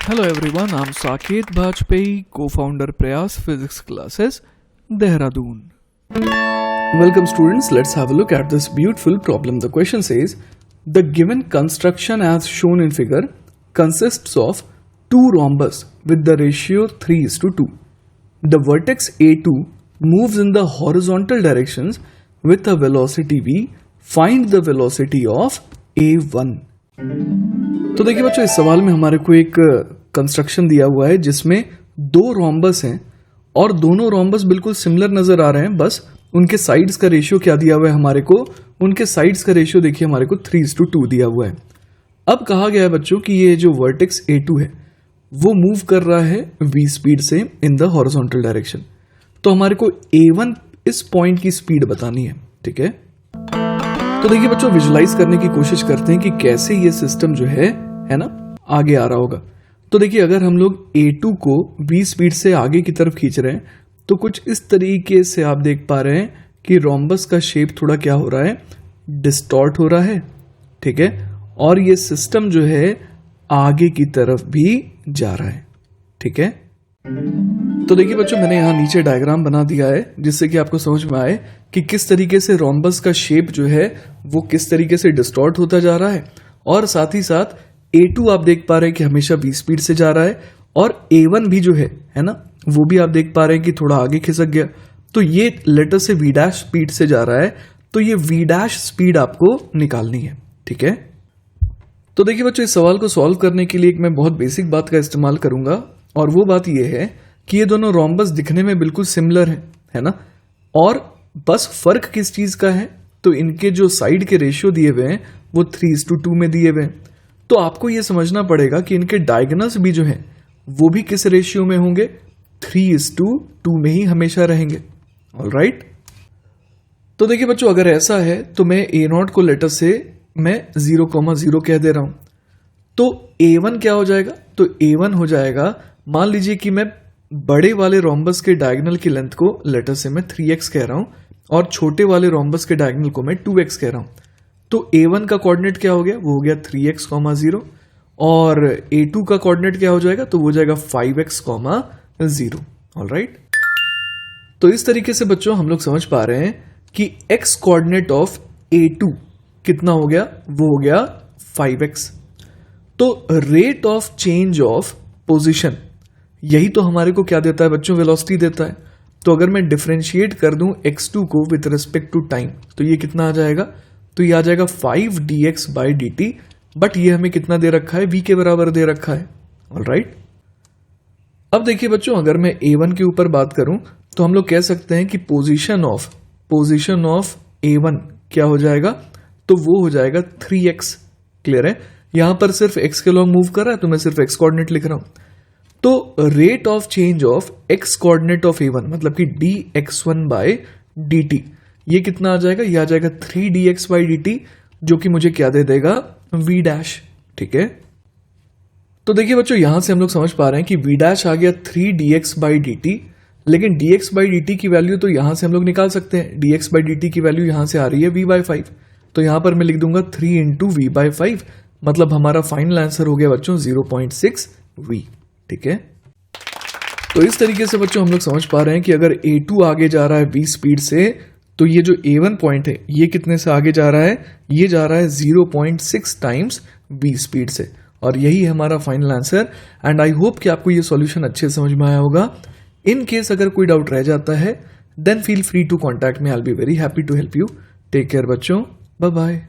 Hello everyone, I'm Saket Bajpayee, co-founder Prayas Physics Classes, Dehradun. Welcome students, let's have a look at this beautiful problem. The question says, the given construction as shown in figure consists of two rhombus with the ratio 3:2. The vertex A2 moves in the horizontal directions with a velocity v. Find the velocity of A1. तो देखिए बच्चों, इस सवाल में हमारे को एक construction दिया हुआ है जिसमें दो रोम्बस हैं और दोनों रोम्बस बिल्कुल सिमिलर नजर आ रहे हैं, बस उनके साइड्स का रेशियो क्या दिया हुआ है हमारे को, उनके साइड्स का रेशियो देखिए हमारे को 3:2 दिया हुआ है। अब कहा गया है बच्चों कि ये जो वर्टेक्स A2 है वो मूव कर रहा है v स्पीड से इन द हॉरिजॉन्टल डायरेक्शन। तो हमारे को A1 इस पॉइंट की स्पीड बतानी है, ठीक है। तो देखिए बच्चों, विजुलाइज करने की कोशिश करते हैं कि कैसे ये सिस्टम जो है ना आगे आ रहा होगा। तो देखिए, अगर हम लोग A2 को v स्पीड से आगे की तरफ खींच रहे हैं तो कुछ इस तरीके से आप देख पा रहे हैं कि रोम्बस का शेप थोड़ा क्या हो रहा है, डिस्टॉर्ट हो रहा है, ठीक है। और ये सिस्टम जो है आगे की तरफ भी जा रहा है, ठीक है। तो देखिए बच्चों, मैंने यहाँ नीचे डायग्राम बना दिया है जिससे कि आपको समझ में आए कि किस तरीके से रोम्बस का शेप जो है वो किस तरीके से डिस्टॉर्ट होता जा रहा है। और साथ ही साथ A2 आप देख पा रहे हैं कि हमेशा v स्पीड से जा रहा है और A1 भी जो है ना, वो भी आप देख पा रहे हैं कि थोड़ा आगे खिसक गया। तो ये लेटर से v' स्पीड से जा रहा है, तो ये v' स्पीड आपको निकालनी है, ठीक है। तो देखिए बच्चों, इस सवाल को सॉल्व करने के लिए एक मैं बहुत बेसिक बात का इस्तेमाल करूंगा और वो बात ये है कि ये दोनों रोम्बस दिखने में बिल्कुल सिमिलर है ना, और बस फर्क किस चीज का है, तो इनके जो साइड के रेशियो दिए हुए हैं वो 3:2 में दिए हुए हैं। तो आपको ये समझना पड़ेगा कि इनके डायगोनल्स भी जो हैं वो भी किस रेशियो में होंगे, 3:2 में ही हमेशा रहेंगे। ऑलराइट। तो देखिए बच्चों, अगर ऐसा है तो मैं A0 को लेटर से मैं 0,0 कह दे रहा हूं। तो A1 क्या हो जाएगा, तो A1 हो जाएगा, मान लीजिए कि मैं बड़े वाले रोम्बस के डायगोनल की लेंथ को लेटर से मैं 3x कह रहा हूं और छोटे वाले रोम्बस के डायगोनल को मैं 2x कह रहा हूं। तो A1 का कोऑर्डिनेट क्या हो गया, वो हो गया 3x, और A2 का कोऑर्डिनेट क्या हो जाएगा, तो वो हो जाएगा 5x, ऑलराइट। तो इस तरीके से बच्चों हम लोग समझ पा रहे हैं कि x कोऑर्डिनेट ऑफ A2 कितना हो गया, वो हो गया 5x। तो rate of change of position, यही तो हमारे को क्या देता है बच्चों, वेलोसिटी देता है। तो अगर मैं डिफरेंशिएट कर दूं x2 को विथ रिस्पेक्ट टू टाइम, तो ये कितना आ जाएगा, तो ये आ जाएगा 5dx/dt, बट ये हमें कितना दे रखा है, v के बराबर दे रखा है। ऑलराइट। अब देखिए बच्चों, अगर मैं A1 के ऊपर बात करूं तो हम लोग कह सकते हैं कि पोजीशन ऑफ A1 क्या हो जाएगा, तो वो हो जाएगा 3x। क्लियर है, यहां पर सिर्फ x के लॉन्ग मूव कर रहा है तो मैं सिर्फ x कोऑर्डिनेट लिख रहा हूं। तो rate of change of x coordinate of A1 मतलब कि dx1/dt, ये कितना आ जाएगा, ये आ जाएगा 3dx/dt, जो कि मुझे क्या दे देगा, v', ठीक है। तो देखिए बच्चों, यहां से हम लोग समझ पा रहे हैं कि v' आ गया 3dx/dt, लेकिन dx/dt की वैल्यू तो यहां से हम लोग निकाल सकते हैं। dx/dt की वैल्यू यहां से आ रही है v/5, तो यहां पर मैं लिख दूंगा 3 × v/5, मतलब हमारा फाइनल आंसर हो गया बच्चों 0.6v, ठीक है। तो इस तरीके से बच्चों हम लोग समझ पा रहे हैं कि अगर A2 आगे जा रहा है v स्पीड से, तो ये जो A1 पॉइंट है ये कितने से आगे जा रहा है, ये जा रहा है 0.6 टाइम्स v स्पीड से, और यही है हमारा final answer. And I hope कि आपको ये सॉल्यूशन अच्छे समझ में आया होगा। इन केस अगर कोई डाउट रह जाता है then feel free to contact me, I will be very happy to help you. Take care बच्चों, बाय बाय।